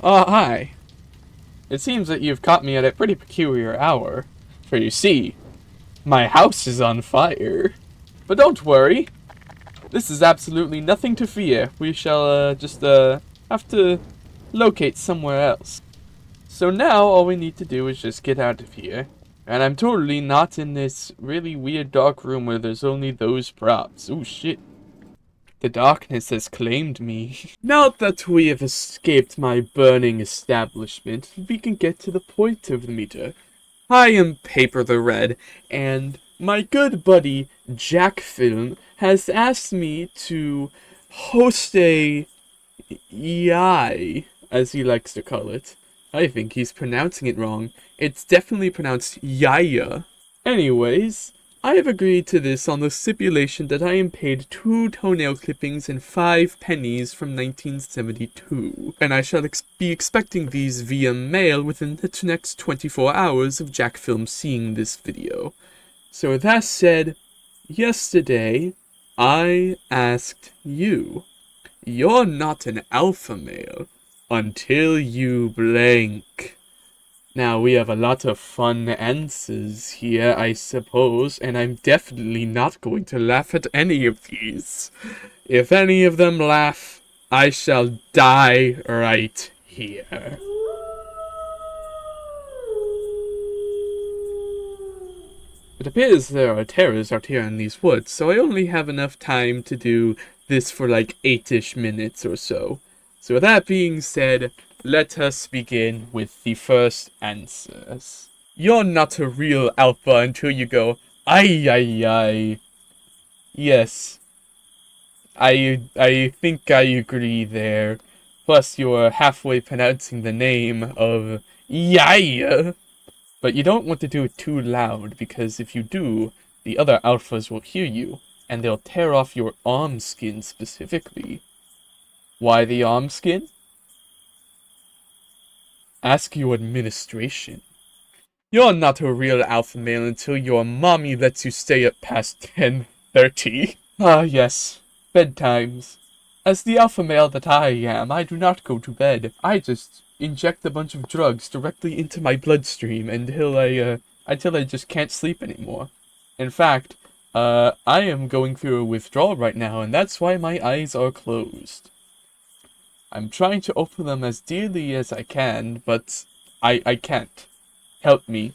Hi. It seems that you've caught me at a pretty peculiar hour. For you see, my house is on fire. But don't worry, this is absolutely nothing to fear. We shall, just, have to locate somewhere else. So now all we need to do is just get out of here. And I'm totally not in this really weird dark room where there's only those props. Ooh, shit. The darkness has claimed me. Now that we have escaped my burning establishment, we can get to the point of the meter. I am Paper the Red, and my good buddy Jack Film has asked me to host a YIAY, as he likes to call it. I think he's pronouncing it wrong. It's definitely pronounced Yaya. Anyways, I have agreed to this on the stipulation that I am paid 2 toenail clippings and 5 pennies from 1972, and I shall be expecting these via mail within the next 24 hours of Jack Film seeing this video. So with that said, yesterday, I asked you, you're not an alpha male until you blank. Now, we have a lot of fun answers here, I suppose, and I'm definitely not going to laugh at any of these. If any of them laugh, I shall die right here. It appears there are terrors out here in these woods, so I only have enough time to do this for like 8-ish minutes or so. So with that being said, let us begin with the first answers. You're not a real alpha until you go, YIAY. Yes, I think I agree there. Plus, you're halfway pronouncing the name of YIAY. But you don't want to do it too loud, because if you do, the other alphas will hear you, and they'll tear off your arm skin specifically. Why the arm skin? Ask your administration. You're not a real alpha male until your mommy lets you stay up past 10:30. Ah, yes. Bedtimes. As the alpha male that I am, I do not go to bed. I just inject a bunch of drugs directly into my bloodstream until I just can't sleep anymore. In fact, I am going through a withdrawal right now, and that's why my eyes are closed. I'm trying to open them as dearly as I can, but I can't. Help me.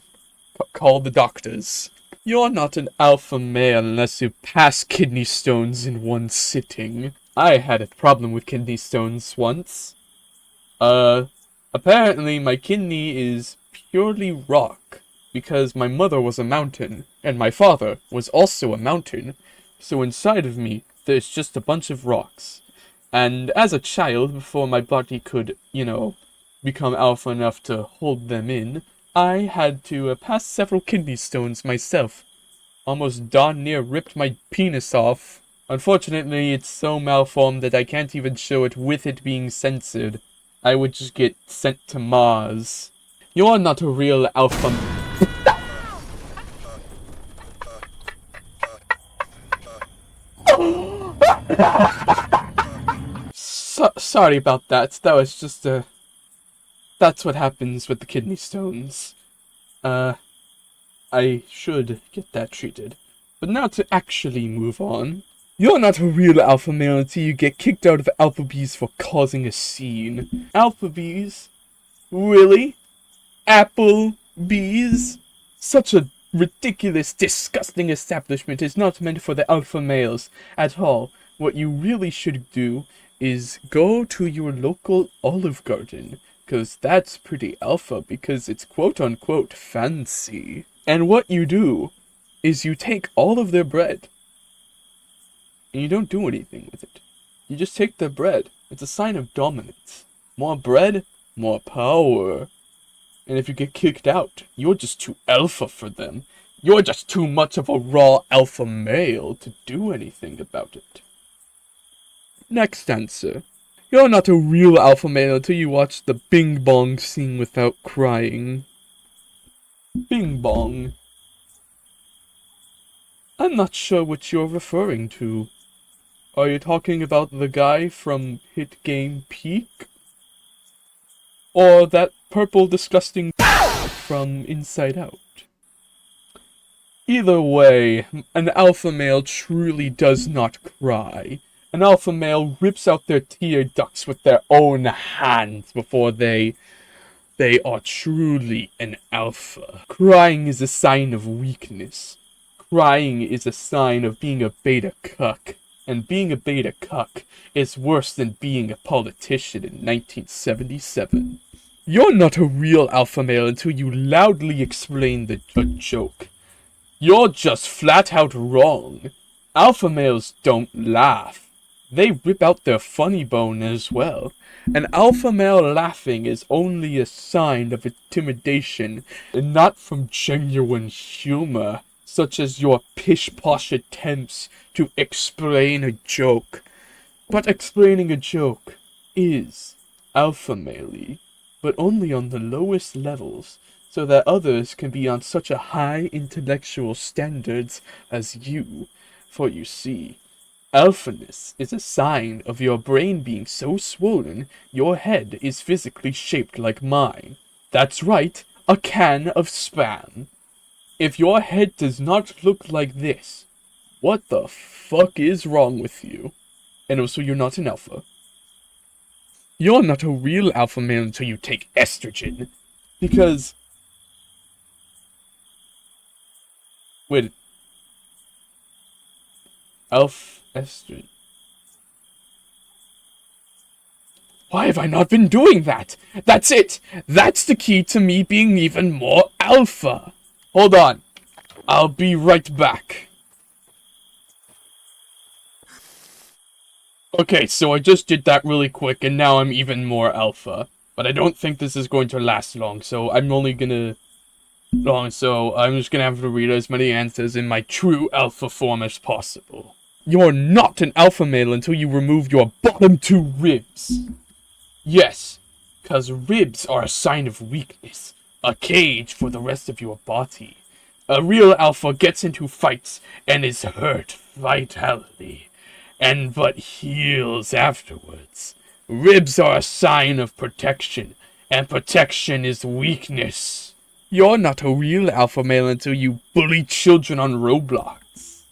Call the doctors. You're not an alpha male unless you pass kidney stones in one sitting. I had a problem with kidney stones once. Apparently my kidney is purely rock, because my mother was a mountain, and my father was also a mountain, so inside of me, there's just a bunch of rocks. And as a child, before my body could, become alpha enough to hold them in, I had to pass several kidney stones myself. Almost darn near ripped my penis off. Unfortunately, it's so malformed that I can't even show it with it being censored. I would just get sent to Mars. You're not a real alpha. Sorry about that. That was just That's what happens with the kidney stones. I should get that treated. But now to actually move on. You're not a real alpha male until you get kicked out of Applebee's for causing a scene. Applebee's? Really? Applebee's? Such a ridiculous, disgusting establishment is not meant for the alpha males at all. What you really should do is go to your local Olive Garden, because that's pretty alpha, because it's quote-unquote fancy. And what you do is you take all of their bread, and you don't do anything with it. You just take their bread. It's a sign of dominance. More bread, more power. And if you get kicked out, you're just too alpha for them. You're just too much of a raw alpha male to do anything about it. Next answer. You're not a real alpha male until you watch the Bing Bong scene without crying. Bing Bong. I'm not sure what you're referring to. Are you talking about the guy from Hit Game Peak? Or that purple disgusting from Inside Out. Either way, an alpha male truly does not cry. An alpha male rips out their tear ducts with their own hands before they are truly an alpha. Crying is a sign of weakness. Crying is a sign of being a beta cuck. And being a beta cuck is worse than being a politician in 1977. You're not a real alpha male until you loudly explain the joke. You're just flat out wrong. Alpha males don't laugh. They rip out their funny bone as well. An alpha male laughing is only a sign of intimidation and not from genuine humor, such as your pish-posh attempts to explain a joke. But explaining a joke is alpha male-y, but only on the lowest levels, so that others can be on such a high intellectual standards as you. For you see, alphaness is a sign of your brain being so swollen, your head is physically shaped like mine. That's right, a can of Spam. If your head does not look like this, what the fuck is wrong with you? And also, you're not an alpha. You're not a real alpha male until you take estrogen. Because... Wait. Estrogen. Why have I not been doing that? That's it! That's the key to me being even more alpha! Hold on. I'll be right back. Okay, so I just did that really quick, and now I'm even more alpha. But I don't think this is going to last long, so I'm only gonna... So I'm just gonna have to read as many answers in my true alpha form as possible. You're not an alpha male until you remove your bottom two ribs. Yes, cause ribs are a sign of weakness, a cage for the rest of your body. A real alpha gets into fights and is hurt vitally, but heals afterwards. Ribs are a sign of protection, and protection is weakness. You're not a real alpha male until you bully children on Roblox.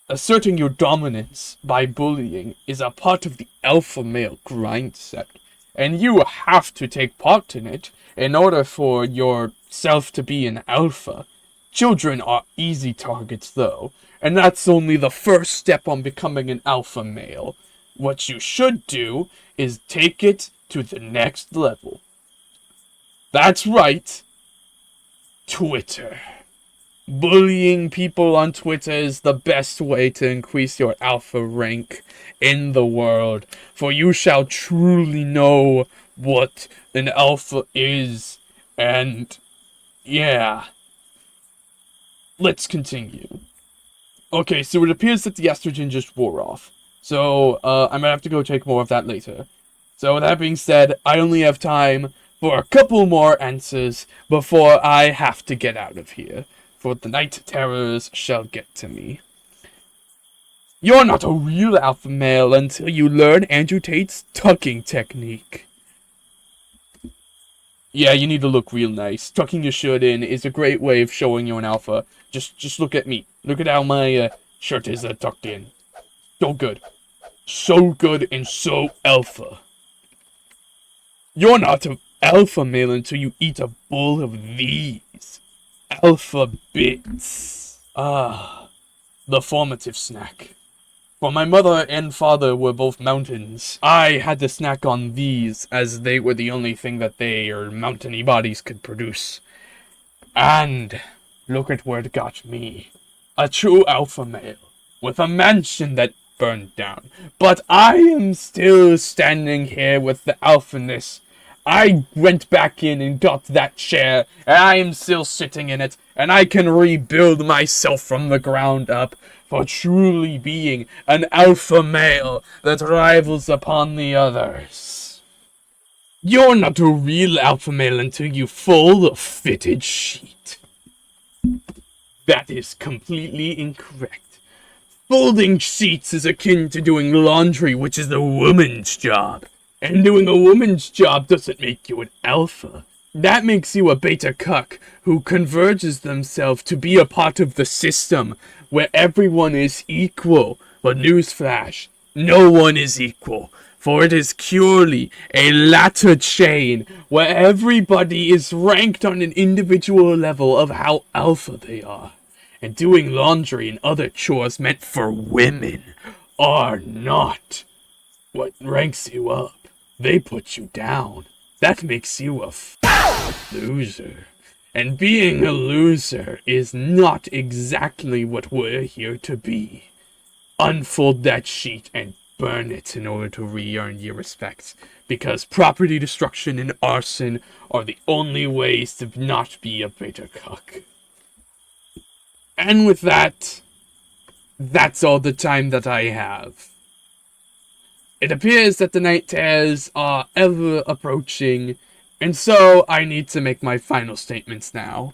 Asserting your dominance by bullying is a part of the alpha male grind set, and you have to take part in it in order for yourself to be an alpha. Children are easy targets though, and that's only the first step on becoming an alpha male. What you should do is take it to the next level. That's right. Twitter. Bullying people on Twitter is the best way to increase your alpha rank in the world, for you shall truly know what an alpha is, and yeah. Let's continue. Okay, so it appears that the estrogen just wore off, so I'm gonna have to go take more of that later. So that being said, I only have time for a couple more answers before I have to get out of here, for the night terrors shall get to me. You're not a real alpha male until you learn Andrew Tate's tucking technique. Yeah, you need to look real nice. Tucking your shirt in is a great way of showing you're an alpha. Just look at me. Look at how my shirt is tucked in. So good. So good and so alpha. You're not an alpha male until you eat a bowl of these. Alpha bits. Ah, the formative snack. For my mother and father were both mountains, I had to snack on these as they were the only thing that their mountainy bodies could produce. And look at where it got me. A true alpha male, with a mansion that burned down. But I am still standing here with the alphaness. I went back in and got that chair, and I am still sitting in it, and I can rebuild myself from the ground up for truly being an alpha male that rivals upon the others. You're not a real alpha male until you fold a fitted sheet. That is completely incorrect. Folding sheets is akin to doing laundry, which is a woman's job. And doing a woman's job doesn't make you an alpha. That makes you a beta cuck who converges themselves to be a part of the system where everyone is equal. But newsflash, no one is equal, for it is purely a ladder chain where everybody is ranked on an individual level of how alpha they are. And doing laundry and other chores meant for women are not what ranks you up. They put you down. That makes you a loser. And being a loser is not exactly what we're here to be. Unfold that sheet and burn it in order to re-earn your respect. Because property destruction and arson are the only ways to not be a beta cuck. And with that, that's all the time that I have. It appears that the night terrors are ever approaching, and so I need to make my final statements now.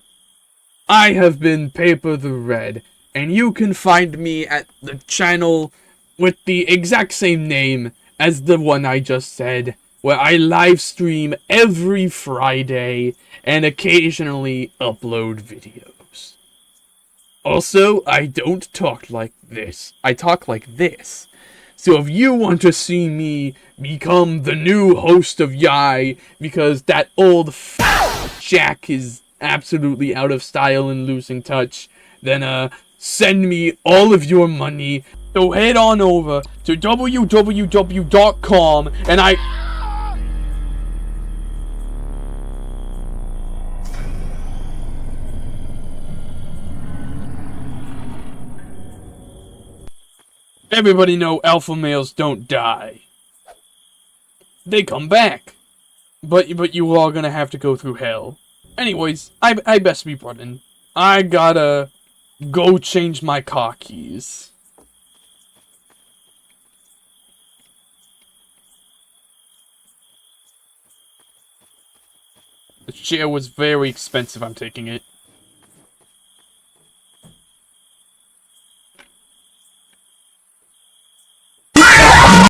I have been Paper the Red, and you can find me at the channel with the exact same name as the one I just said, where I live stream every Friday and occasionally upload videos. Also, I don't talk like this. I talk like this. So if you want to see me become the new host of YIAY, because that old Jack is absolutely out of style and losing touch, then send me all of your money. So head on over to www.com and everybody know alpha males don't die. They come back. But you are gonna have to go through hell. Anyways, I best be running. I gotta go change my car keys. The chair was very expensive, I'm taking it.